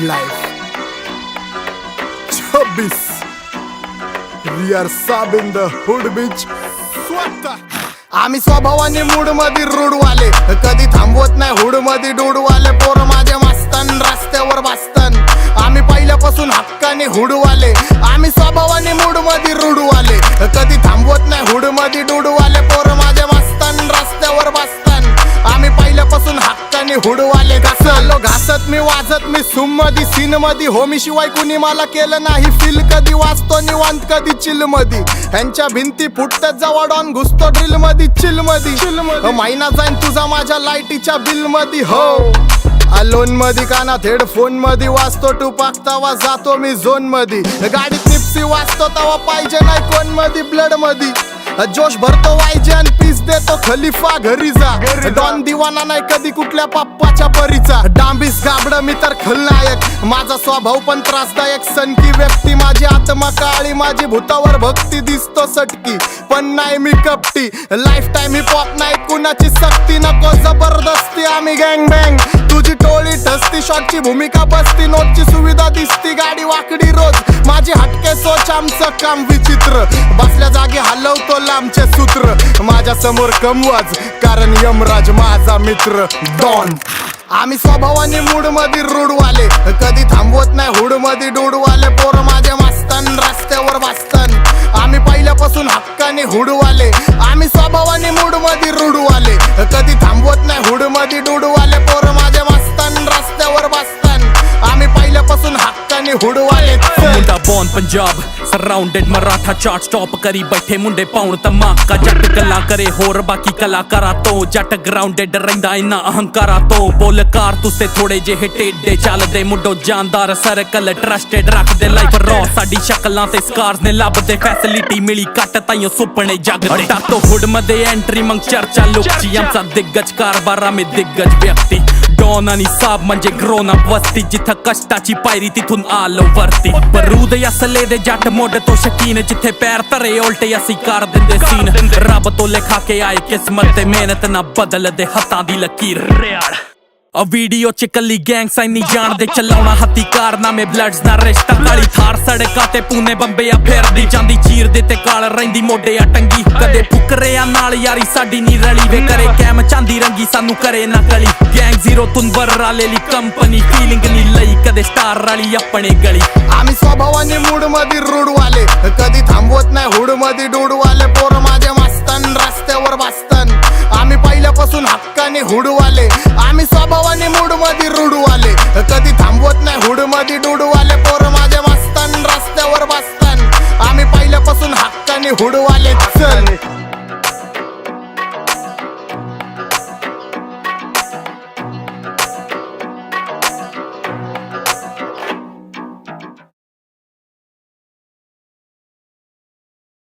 life. 26 We are sub in the hood bitch. स्वतः आम्ही स्वभावाने मूड मध्ये रूडवाले, कधी थांबवत नाही हुड मध्ये डूडवाले. पोर माझे मस्तान रस्त्यावर बसतान, आम्ही पहिल्यापासून हक्काने हुडवाले. आम्ही स्वभावाने मूड मध्ये रूडवाले, कधी थांबवत नाही हुड मध्ये डूडवाले. पोर माझे मस्तान रस्त्यावर बसतान, आम्ही पहिल्यापासून हक्काने हुडवाले. घासलो घासत मी वाजत मी सूम मध्ये सीन मध्ये, होमी शिवाय कुणी मला केलं नाही फील. कधी वाचतो निवांत कधी चिल मध्ये, ह्यांच्या भिंती फुटतात जवळ ऑन घुसतो ड्रिल मध्ये चिल मध्ये. महिना जाईन तुझा माझ्या लाईटीच्या बिल मध्ये. हो अलोन मध्ये कानात हेडफोन मध्ये वाचतो टुपाक, तवा जातो मी झोन मध्ये. गाडीत निप्सी वाचतो तवा पाहिजे नाही कोण मध्ये ब्लड मध्ये. जोश भरतो वायजे आणि पीस देतो खलिफा घरी जा. डॉन दिवाना नाही कधी कुठल्या पप्पाच्या परीचा. डांबीस गाबड मी तर खलनायक, माझा स्वभाव पण त्रासदायक. सनकी व्यक्ती माझी आत्मा काळी, माझी भूतावर भक्ती दिसतो सटकी पण नाही मी कपटी. लाईफ टाइम हिप हॉप नाही कुणाची सक्ती, नको जबरदस्ती आम्ही गँग बँग. तुझी टोळी ठसती शॉटची भूमिका बसती, नोटची सुविधा दिसती गाडी वाकडी रोज. माझी हटके सोच आमचं काम विचित्र, बसल्या जागी हलवतो लांबचे सूत्र. माझ्या समोर कमवाज कारण यमराज माझा मित्र डॉन. आम्ही स्वभावाने मूड मध्ये रूडवाले, कधी थांबवत नाही हुड मध्ये डूडवाले. पोर माझे मस्तान रस्त्यावर बसतान, आम्ही पहिल्यापासून हक्काने हुडवाले. आम्ही स्वभावाने मूड मध्ये रूडवाले, कधी थांबवत नाही हुड मध्ये डूडवाले. पोर माझे मस्तान रस्त्यावर बसतान, आम्ही पहिल्यापासून हक्काने हुडवाले. मुंडा बॉन पंजाब सराउंडेड मराठा चार्ट स्टॉप करी बैठे मुंडे पाउण धमाका. जट गल्ला करे होर बाकी कलाकारा तो, जट ग्राउंडेड रहिंदा इन्ना अहंकारा तो. बोल कारतूसे थोड़े जेहे टेढ़े चलदे, मुंडो जानदार सर्कल ट्रस्टेड रखदे. लाइफ रॉ साडी शक्लां ते स्कार्स ने लभदे, फैसिलिटी मिली कट ताइयों सुपने जगदे. टातो हुड मध्ये एंट्री मग चर्चा लुकची, आमचा दिग्गज कारभार आम्ही दिग्गज व्यक्ती. डॉन आणि साब म्हणजे ग्रोन अप वस्ती, जिथं कष्टाची पायरी तिथून आलो वरती. बरूद असले दे जट मोड तो शकीन, जिथे पैर तरे उल्टे असी कर दिंदे सीन. रब तो लिखा के आए किस्मत ते मेहनत ना बदल दे हत्थां दी लकीर. आ वीडियो च कली गैंग साइन नहीं जान दे, चलाउना हत्ती कारनामे ब्लड्स ना रिश्ता. काली थार सड़का ते पूने बंबे आ फेरदी जांदी, चीर दे ते काल रहिंदी मोढे आ टंगी. कदे फुकरे आ नाल यारी साडी नी रली वे, करे कैम चांदी रंगी सानू करे ना गली. गैंग जीरो तुन बर्रा लेली कंपनी, फीलिंग नी लई कदे स्टार रली अपने गली. आम्ही स्वभावाने मूड मध्ये रूडवाले, कधी थांबवत नाही हुड मध्ये डूडवाले. पोर माझे मस्तान रस्त्यावर बसतान, आम्ही पहिल्यापासून हक्काने हुडवाले. आम्ही स्वभावाने मूड मध्ये रूडवाले, कधी थांबवत नाही हुड मध्ये डूडवाले. पोर माझे मस्तान रस्त्यावर बसतान, आम्ही पहिल्यापासून हक्काने हुडवाले. चल